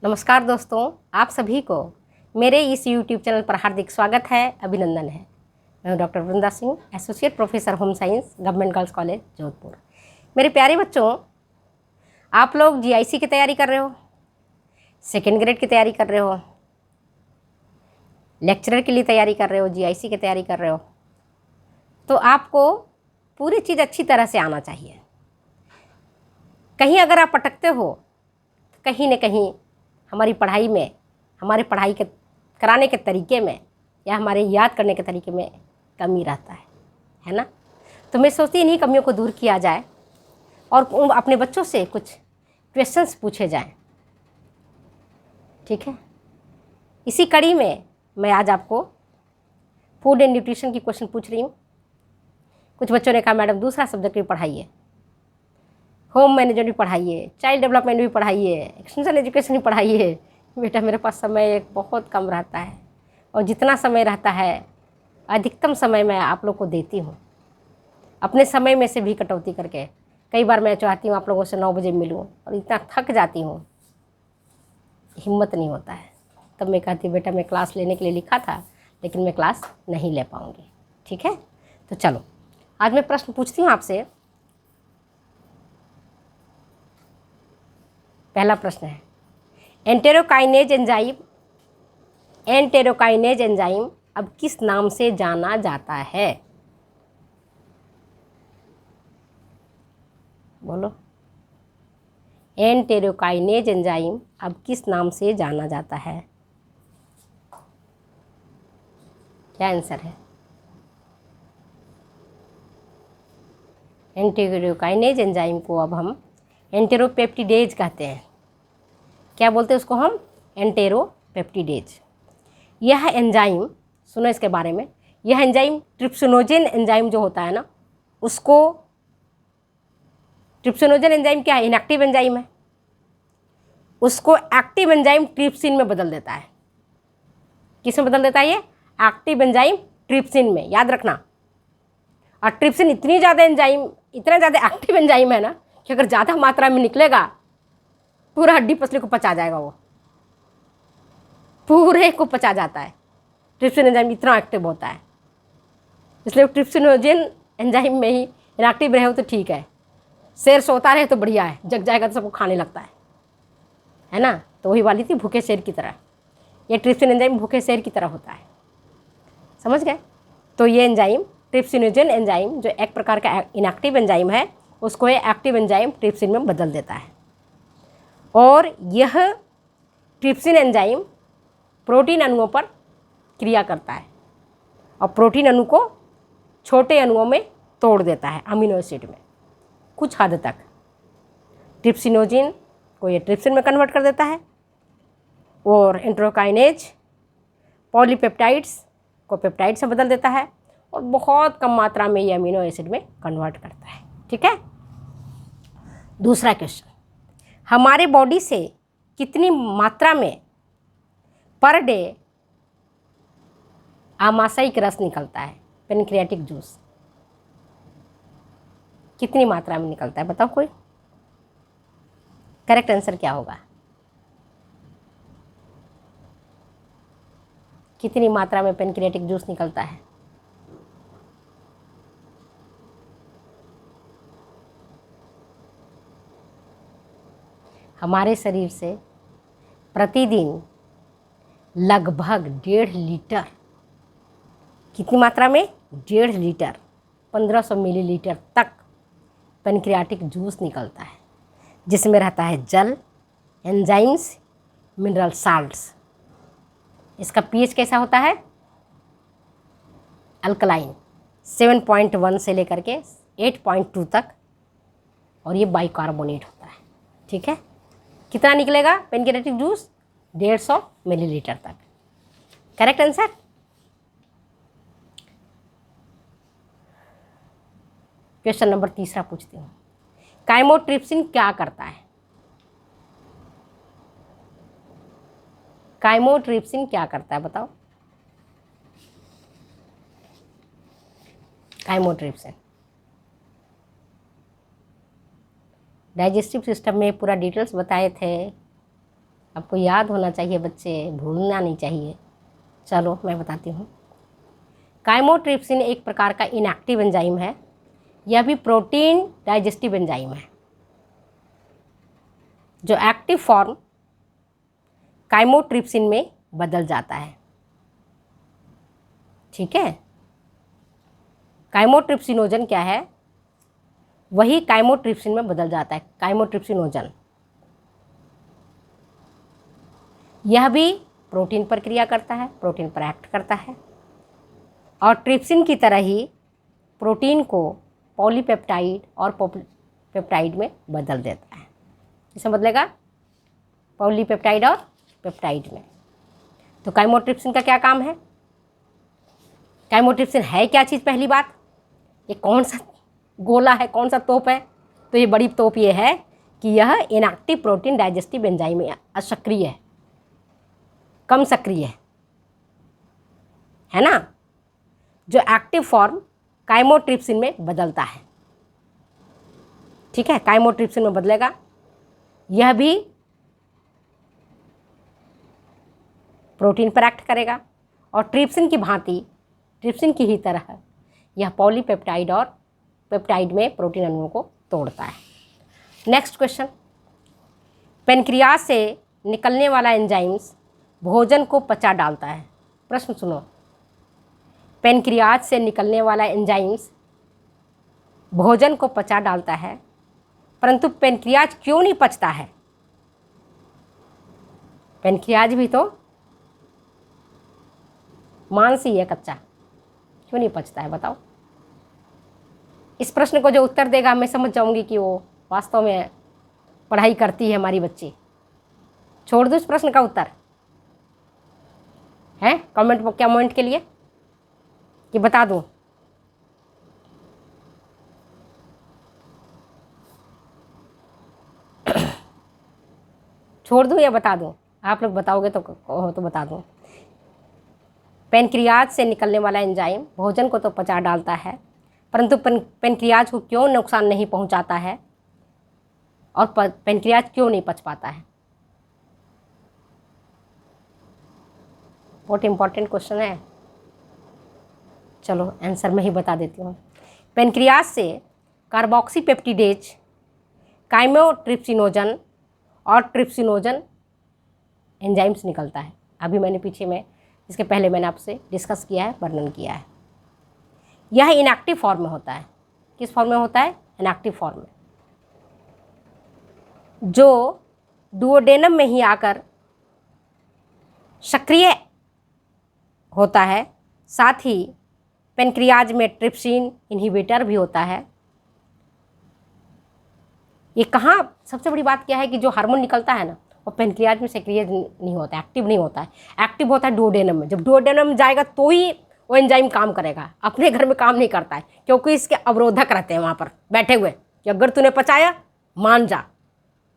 नमस्कार दोस्तों, आप सभी को मेरे इस YouTube चैनल पर हार्दिक स्वागत है, अभिनंदन है। मैं हूं doctor Vrinda Singh, associate professor home science, government girls college Jodhpur. मेरे प्यारे बच्चों, आप लोग जीआईसी की तैयारी कर रहे हो, सेकेंड ग्रेड की तैयारी कर रहे हो, लेक्चरर के लिए तैयारी कर रहे हो, जीआईसी की तैयारी कर रहे हो, तो आपको पूरी चीज़ अच्छी तरह से आना चाहिए। कहीं अगर आप अटकते हो, कहीं न कहीं हमारी पढ़ाई में, हमारे पढ़ाई के कराने के तरीके में या हमारे याद करने के तरीके में कमी रहता है ना। तो मैं सोचती इन्हीं कमियों को दूर किया जाए और अपने बच्चों से कुछ क्वेश्चंस पूछे जाएं। ठीक है, इसी कड़ी में मैं आज आपको फूड एंड न्यूट्रिशन की क्वेश्चन पूछ रही हूँ। कुछ बच्चों ने कहा मैडम दूसरा सब्जेक्ट भी पढ़ाइए, होम मैनेजमेंट भी पढ़ाइए, चाइल्ड डेवलपमेंट भी पढ़ाइए, एक्सटेंशन एजुकेशन भी पढ़ाइए। बेटा मेरे पास समय एक बहुत कम रहता है और जितना समय रहता है अधिकतम समय मैं आप लोग को देती हूँ, अपने समय में से भी कटौती करके। कई बार मैं चाहती हूँ आप लोगों से 9 बजे मिलूँ और इतना थक जाती हूँ, हिम्मत नहीं होता है। तब मैं कहती बेटा मैं क्लास लेने के लिए लिखा था लेकिन मैं क्लास नहीं ले पाऊँगी। ठीक है, तो चलो आज मैं प्रश्न पूछती हूँ आपसे। पहला प्रश्न है, एंटेरोकाइनेज एंजाइम अब किस नाम से जाना जाता है? बोलो। एंटेरोकाइनेज एंजाइम अब किस नाम से जाना जाता है? क्या आंसर है? एंटेरोकाइनेज एंजाइम को अब हम एंटेरोपेप्टिडेज कहते हैं। क्या बोलते हैं उसको हम? एंटेरोपेप्टिडेज। यह एंजाइम, सुनो इसके बारे में, यह एंजाइम ट्रिप्सिनोजेन एंजाइम जो होता है ना, उसको, ट्रिप्सिनोजेन एंजाइम क्या है? इनएक्टिव एंजाइम है, उसको एक्टिव एंजाइम ट्रिप्सिन में बदल देता है। किस में बदल देता है? ये एक्टिव एंजाइम ट्रिप्सिन में, याद रखना। और ट्रिप्सिन इतना ज़्यादा एक्टिव एंजाइम है ना कि अगर ज़्यादा मात्रा में निकलेगा पूरा हड्डी पसली को पचा जाएगा, वो पूरे को पचा जाता है। ट्रिप्सिन एंजाइम इतना एक्टिव होता है, इसलिए ट्रिप्सिनोजेन एंजाइम में ही इनएक्टिव रहे हो तो ठीक है, शेर सोता रहे तो बढ़िया है, जग जाएगा तो सबको खाने लगता है ना। तो वही वाली थी भूखे शेर की तरह, ये ट्रिप्सिन एंजाइम भूखे शेर की तरह होता है, समझ गए? तो ये एंजाइम ट्रिप्सिनोजेन एंजाइम जो एक प्रकार का इनएक्टिव एंजाइम है, उसको ये एक्टिव एंजाइम ट्रिप्सिन में बदल देता है। और यह ट्रिप्सिन एंजाइम प्रोटीन अणुओं पर क्रिया करता है और प्रोटीन अणु को छोटे अणुओं में तोड़ देता है, अमीनो एसिड में कुछ हद तक। ट्रिप्सिनोजिन को ये ट्रिप्सिन में कन्वर्ट कर देता है और एंटेरोकाइनेज पॉलीपेप्टाइड्स को पेप्टाइड से बदल देता है और बहुत कम मात्रा में ये अमीनो एसिड में कन्वर्ट करता है। ठीक है, दूसरा क्वेश्चन, हमारे बॉडी से कितनी मात्रा में पर डे आमाशयिक रस निकलता है? पेनक्रियाटिक जूस कितनी मात्रा में निकलता है? बताओ कोई। करेक्ट आंसर क्या होगा? कितनी मात्रा में पेनक्रियाटिक जूस निकलता है? हमारे शरीर से प्रतिदिन लगभग 1.5 लीटर, कितनी मात्रा में? 1.5 लीटर, 1500 मिलीलीटर तक पेनक्रियाटिक जूस निकलता है, जिसमें रहता है जल, एंजाइम्स, मिनरल साल्ट्स। इसका पीएच कैसा होता है? अल्कलाइन, 7.1 से लेकर के 8.2 तक, और ये बाइकार्बोनेट होता है। ठीक है, कितना निकलेगा पेनक्रियाटिक जूस? 150 मिलीलीटर तक। Correct answer. क्वेश्चन नंबर तीसरा पूछती हूँ, काइमोट्रिप्सिन क्या करता है? काइमोट्रिप्सिन क्या करता है बताओ? काइमोट्रिप्सिन डाइजेस्टिव सिस्टम में पूरा डिटेल्स बताए थे आपको याद होना चाहिए बच्चे, भूलना नहीं चाहिए। चलो मैं बताती हूँ। काइमोट्रिप्सिन एक प्रकार का इनएक्टिव एंजाइम है। यह भी प्रोटीन डाइजेस्टिव एंजाइम है। जो एक्टिव फॉर्म काइमोट्रिप्सिन में बदल जाता है। ठीक है, काइमोट्रिप्सिनोजन क्या है? वही काइमोट्रिप्सिन में बदल जाता है, काइमोट्रिप्सिनोजन। यह भी प्रोटीन पर क्रिया करता है, प्रोटीन पर एक्ट करता है और ट्रिप्सिन की तरह ही प्रोटीन को पॉलीपेप्टाइड और पेप्टाइड में बदल देता है। इसे बदलेगा पॉलीपेप्टाइड और पेप्टाइड में। तो काइमोट्रिप्सिन का क्या काम है? काइमोट्रिप्सिन है क्या चीज़? पहली बात, ये कौन सा गोला है, कौन सा तोप है? तो ये बड़ी तोप ये है कि यह इनएक्टिव प्रोटीन डाइजेस्टिव एंजाइम है, असक्रिय है, कम सक्रिय है ना, जो एक्टिव फॉर्म काइमोट्रिप्सिन में बदलता है। ठीक है, काइमोट्रिप्सिन में बदलेगा। यह भी प्रोटीन पर एक्ट करेगा और ट्रिप्सिन की भांति, ट्रिप्सिन की ही तरह यह पॉलीपेप्टाइड और पेप्टाइड में प्रोटीन अणुओं को तोड़ता है। नेक्स्ट क्वेश्चन, पेनक्रियाज से निकलने वाला एंजाइम्स भोजन को पचा डालता है। प्रश्न सुनो, पेनक्रियाज से निकलने वाला एंजाइम्स भोजन को पचा डालता है, परंतु पेनक्रियाज क्यों नहीं पचता है? पेनक्रियाज भी तो मांस ही है कच्चा, क्यों नहीं पचता है बताओ? इस प्रश्न को जो उत्तर देगा मैं समझ जाऊंगी कि वो वास्तव में पढ़ाई करती है हमारी बच्ची। छोड़ दो इस प्रश्न का उत्तर है कमेंट क्या मोमेंट के लिए कि बता दूं? छोड़ दूं या बता दूं? आप लोग बताओगे तो बता दूं। पेनक्रियाज से निकलने वाला एंजाइम भोजन को तो पचा डालता है, परंतु पेनक्रियाज को क्यों नुकसान नहीं पहुंचाता है और पेनक्रियाज क्यों नहीं पच पाता है? बहुत इंपॉर्टेंट क्वेश्चन है। चलो आंसर मैं ही बता देती हूँ। पेनक्रियाज से कार्बोक्सीपेप्टिडेज, काइमोट्रिप्सिनोजन और ट्रिप्सिनोजन एंजाइम्स निकलता है। अभी मैंने पीछे में इसके पहले मैंने आपसे डिस्कस किया है, वर्णन किया है। यह इनएक्टिव फॉर्म में होता है। किस फॉर्म में होता है? इनएक्टिव फॉर्म में, जो डुओडेनम में ही आकर सक्रिय होता है। साथ ही पेनक्रियाज में ट्रिप्सिन इनहिबिटर भी होता है। ये कहाँ सबसे बड़ी बात क्या है कि जो हार्मोन निकलता है ना, वो पेनक्रियाज में सक्रिय नहीं होता है, एक्टिव नहीं होता है। एक्टिव होता है डुओडेनम में। जब डुओडेनम में जाएगा तो ही वो एंजाइम काम करेगा, अपने घर में काम नहीं करता है, क्योंकि इसके अवरोधक रहते हैं वहाँ पर बैठे हुए कि अगर तूने पचाया मान जा,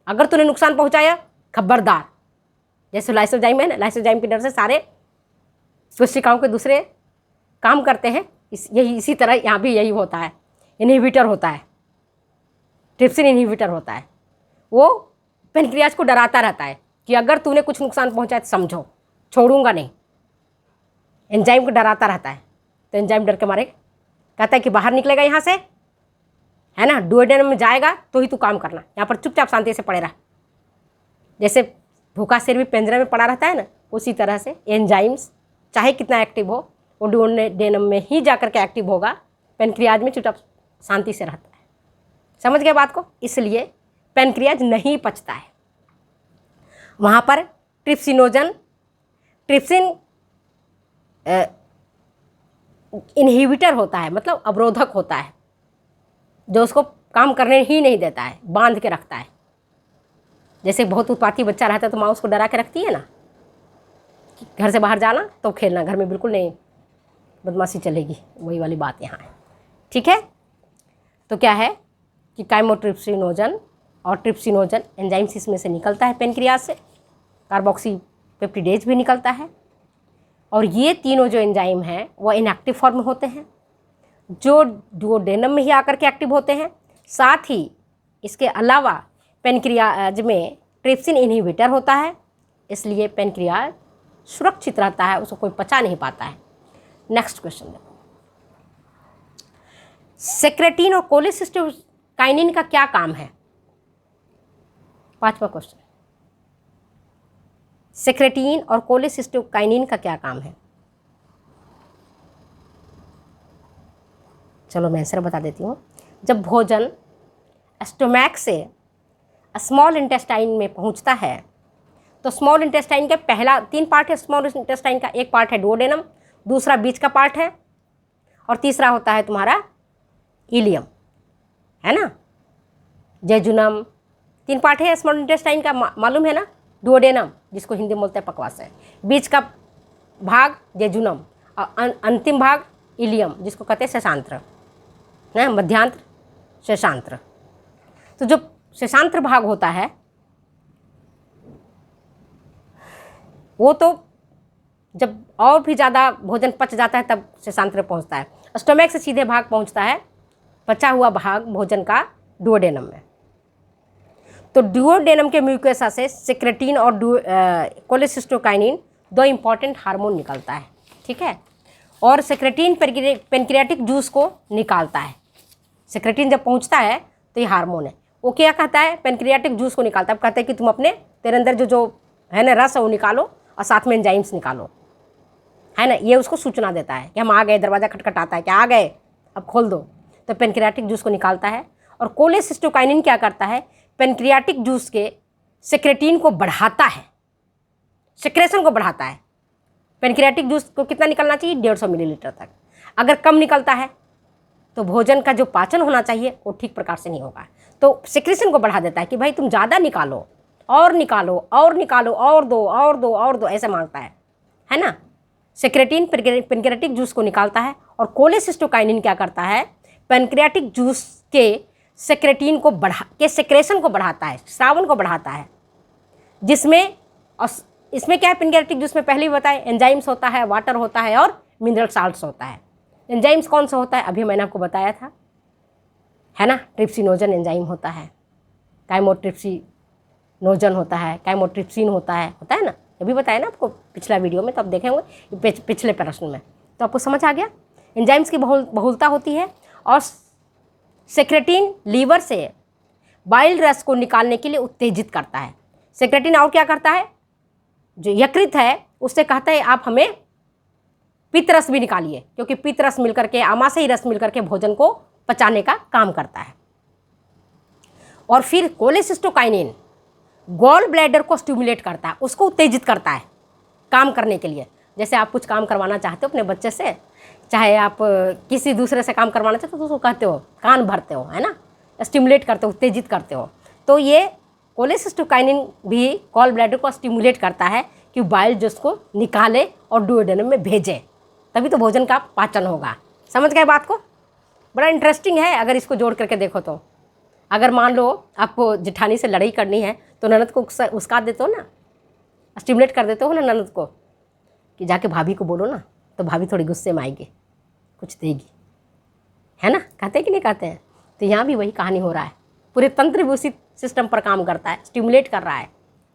अगर तूने नुकसान पहुँचाया खबरदार। जैसे लाइसोजाइम है ना, लाइसोजाइम की डर से सारे कोशिकाओं के दूसरे काम करते हैं। इसी तरह यहाँ भी यही होता है, इनहिबिटर होता है, ट्रिप्सिन इनहिबिटर होता है। वो पेनक्रियाज को डराता रहता है कि अगर तूने कुछ नुकसान पहुँचाया तो समझो छोड़ूंगा नहीं। एंजाइम को डराता रहता है, तो एंजाइम डर के मारे कहता है कि बाहर निकलेगा यहाँ से, है ना, डुओडेनम में जाएगा तो ही तू काम करना, यहाँ पर चुपचाप शांति से पड़े रहा। जैसे भूखा शेर भी पिंजरे में पड़ा रहता है ना, उसी तरह से एंजाइम्स चाहे कितना एक्टिव हो वो डुओडेनम में ही जाकर के एक्टिव होगा, पेनक्रियाज में चुपचाप शांति से रहता है। समझ गए बात को? इसलिए पेनक्रियाज नहीं पचता है। वहाँ पर ट्रिप्सिन इनहिबिटर होता है, मतलब अवरोधक होता है, जो उसको काम करने ही नहीं देता है, बांध के रखता है। जैसे बहुत उत्पाती बच्चा रहता है तो माँ उसको डरा के रखती है ना, घर से बाहर जाना तो खेलना, घर में बिल्कुल नहीं, बदमाशी चलेगी। वही वाली बात यहाँ है। ठीक है, तो क्या है कि काइमोट्रिप्सिनोजन और ट्रिप्सिनोजन एंजाइम्स इसमें से निकलता है पेनक्रियाज से, कार्बोक्सीपेप्टिडेज भी निकलता है। और ये तीनों जो एंजाइम हैं वो इनएक्टिव फॉर्म में होते हैं, जो डुओडेनम में ही आकर के एक्टिव होते हैं। साथ ही इसके अलावा पेनक्रियाज में ट्रिप्सिन इनहिबिटर होता है, इसलिए पेनक्रियाज सुरक्षित रहता है, उसको कोई पचा नहीं पाता है। नेक्स्ट क्वेश्चन देखो, सेक्रेटिन और कोलेसिस्टोकाइनिन का क्या काम है? 5वां क्वेश्चन, सेक्रेटिन और कोलेसिस्टोकाइनिन का क्या काम है? चलो मैं आंसर बता देती हूँ। जब भोजन स्टोमैक से स्मॉल इंटेस्टाइन में पहुँचता है तो स्मॉल इंटेस्टाइन के पहला 3 पार्ट है स्मॉल इंटेस्टाइन का। एक पार्ट है डुओडेनम, दूसरा बीच का पार्ट है, और तीसरा होता है तुम्हारा इलियम, है ना, जेजुनम। 3 पार्ट है स्मॉल इंटेस्टाइन का, मालूम है ना, डुओडेनम जिसको हिंदी में बोलते हैं पकवास, बीच का भाग जेजुनम और अंतिम भाग इलियम जिसको कहते हैं शेषांत्र, ना, मध्यांत्र शेषांत्र। तो जो शेषांत्र भाग होता है वो तो जब और भी ज़्यादा भोजन पच जाता है तब शेषांत्र पहुंचता है। स्टोमैक से सीधे भाग पहुंचता है पचा हुआ भाग भोजन का डुओडेनम में। तो डुओडेनम के म्यूकोसा से सेक्रेटिन और कोलेसिस्टोकाइनिन 2 इंपॉर्टेंट हार्मोन निकलता है, ठीक है। और सेक्रेटिन पेनक्रियाटिक जूस को निकालता है। सेक्रेटिन जब पहुंचता है तो ये हार्मोन है, वो क्या कहता है, पेनक्रियाटिक जूस को निकालता है। अब कहते हैं कि तुम अपने तेरे अंदर जो है ना रस है वो निकालो और साथ में एंजाइम्स निकालो, है ना, ये उसको सूचना देता है कि हम आ गए, दरवाज़ा खटखटाता है कि आ गए, अब खोल दो। तो पेनक्रियाटिक जूस को निकालता है। और कोलेसिस्टोकाइनिन क्या करता है, पेनक्रियाटिक जूस के सेक्रेटिन को बढ़ाता है, सेक्रेशन को बढ़ाता है। पेनक्रियाटिक जूस को कितना निकलना चाहिए, 150 मिलीलीटर तक। अगर कम निकलता है तो भोजन का जो पाचन होना चाहिए वो ठीक प्रकार से नहीं होगा। तो सेक्रेशन को बढ़ा देता है कि भाई तुम ज़्यादा निकालो और निकालो और निकालो और दो और दो और दो, ऐसे मांगता है ना। सेक्रेटिन पेनक्रियाटिक जूस को निकालता है और कोलेसिस्टोकाइनिन क्या करता है, पेनक्रियाटिक जूस के सेक्रेटिन को सेक्रेशन को बढ़ाता है, स्रावन को बढ़ाता है, जिसमें और इसमें क्या है, पेनक्रियाटिक जूस में पहले ही बताया एंजाइम्स होता है, वाटर होता है और मिनरल साल्ट्स होता है। एंजाइम्स कौन सा होता है, अभी मैंने आपको बताया था, है ना, ट्रिप्सिनोजन एंजाइम होता है, काइमोट्रिप्सिनोजन होता है, काइमोट्रिप्सिन होता है ना, अभी बताया ना आपको पिछला वीडियो में, तो आप देखे होंगे पिछले प्रश्न में, तो आपको समझ आ गया। एंजाइम्स की बहुलता होती है। और सेक्रेटिन लीवर से बाइल रस को निकालने के लिए उत्तेजित करता है। सेक्रेटिन और क्या करता है, जो यकृत है उससे कहता है आप हमें पित्त रस भी निकालिए, क्योंकि पित्त रस मिलकर के, आमाशयी रस मिलकर के भोजन को पचाने का काम करता है। और फिर कोलेसिस्टोकाइनिन गॉल ब्लैडर को स्टिमुलेट करता है, उसको उत्तेजित करता है काम करने के लिए। जैसे आप कुछ काम करवाना चाहते हो अपने बच्चे से, चाहे आप किसी दूसरे से काम करवाना चाहते हो तो उसको कहते हो, कान भरते हो, है ना, स्टिमुलेट करते हो, उत्तेजित करते हो। तो ये कोलेसिस्टोकाइनिन भी गॉल ब्लैडर को स्टिमुलेट करता है कि बाइल जूस को निकाले और डुओडेनम में भेजे, तभी तो भोजन का पाचन होगा। समझ गए बात को? बड़ा इंटरेस्टिंग है अगर इसको जोड़ करके देखो तो। अगर मान लो आपको जेठानी से लड़ाई करनी है तो ननद को उसका देते हो ना, स्टिमुलेट कर देते हो ना ननद को कि जाके भाभी को बोलो ना, तो भाभी थोड़ी गुस्से में आएगी, कुछ देगी, है ना, कहते हैं कि नहीं कहते हैं। तो यहाँ भी वही कहानी हो रहा है, पूरे तंत्र भी उसी सिस्टम पर काम करता है, स्टिमुलेट कर रहा है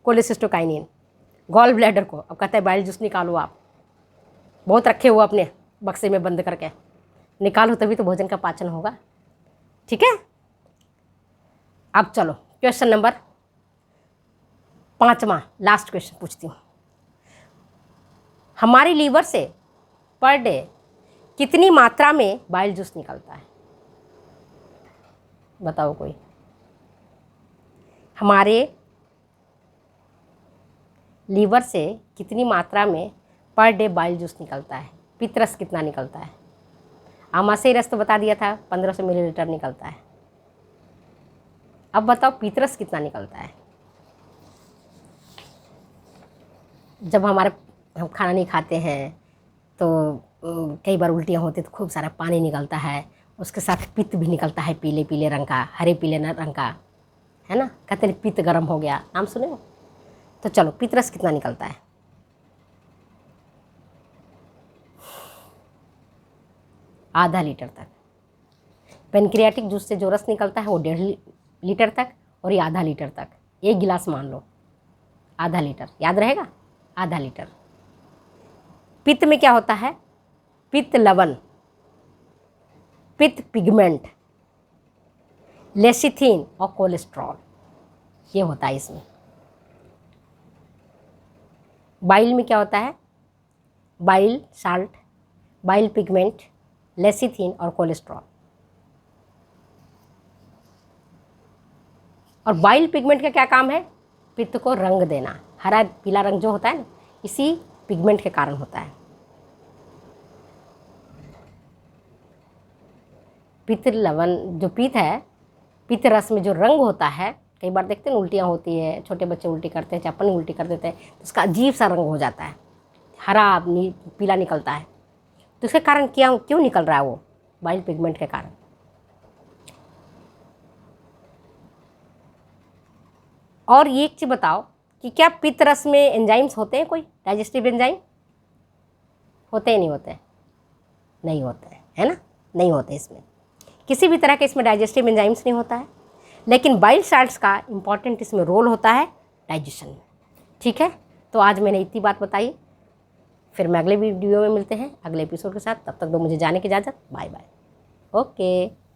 कोलेसिस्टोकाइनिन गॉल ब्लैडर को। अब कहता है बाइल जूस निकालो, आप बहुत रखे हो अपने बक्से में बंद करके, निकालो तभी तो भोजन का पाचन होगा, ठीक है। अब चलो क्वेश्चन नंबर 5वां लास्ट क्वेश्चन पूछती हूँ। हमारी लीवर से पर डे कितनी मात्रा में बाइल जूस निकलता है, बताओ कोई। हमारे लीवर से कितनी मात्रा में पर डे बाइल जूस निकलता है, पित्त रस कितना निकलता है। आमाशयी रस तो बता दिया था 1500 मिलीलीटर निकलता है। अब बताओ पित्त रस कितना निकलता है। जब हम खाना नहीं खाते हैं तो कई बार उल्टियाँ होती तो खूब सारा पानी निकलता है, उसके साथ पित्त भी निकलता है, पीले पीले रंग का, हरे पीले रंग का, है ना, कहते हैं पित्त गर्म हो गया, नाम सुने हो। तो चलो पित्त रस कितना निकलता है, आधा लीटर तक। पेनक्रियाटिक जूस से जो रस निकलता है वो 1.5 लीटर तक, और ये आधा लीटर तक, 1 गिलास मान लो, आधा लीटर, याद रहेगा, आधा लीटर। पित्त में क्या होता है? पित्त लवण, पित्त पिगमेंट, लेसिथिन और कोलेस्ट्रॉल, ये होता है इसमें। बाइल में क्या होता है? Bile salt, bile pigment, lecithin और कोलेस्ट्रॉल। और बाइल पिगमेंट का क्या काम है? पित्त को रंग देना, हरा पीला रंग जो होता है ना, इसी पिगमेंट के कारण होता है। पित्त लवण जो पित्त है, पित्त रस में जो रंग होता है, कई बार देखते हैं उल्टियाँ होती है, छोटे बच्चे उल्टी करते हैं, चाहे अपन उल्टी कर देते हैं, तो उसका अजीब सा रंग हो जाता है, हरा पीला निकलता है। तो इसके कारण क्यों निकल रहा है? वो बाइल पिगमेंट के कारण। और ये एक चीज़ बताओ कि क्या पित्त रस में एंजाइम्स होते हैं, कोई डाइजेस्टिव एंजाइम? होते ही नहीं होते? नहीं होते हैं, है ना, नहीं होते। इसमें किसी भी तरह के इसमें डाइजेस्टिव एंजाइम्स नहीं होता है, लेकिन बाइल साल्ट्स का इम्पॉर्टेंट इसमें रोल होता है डाइजेशन में। ठीक है, तो आज मैंने इतनी बात बताई, फिर मैं अगले वीडियो में मिलते हैं अगले एपिसोड के साथ। तब तक दो मुझे जाने की इजाज़त। Bye bye. ओके।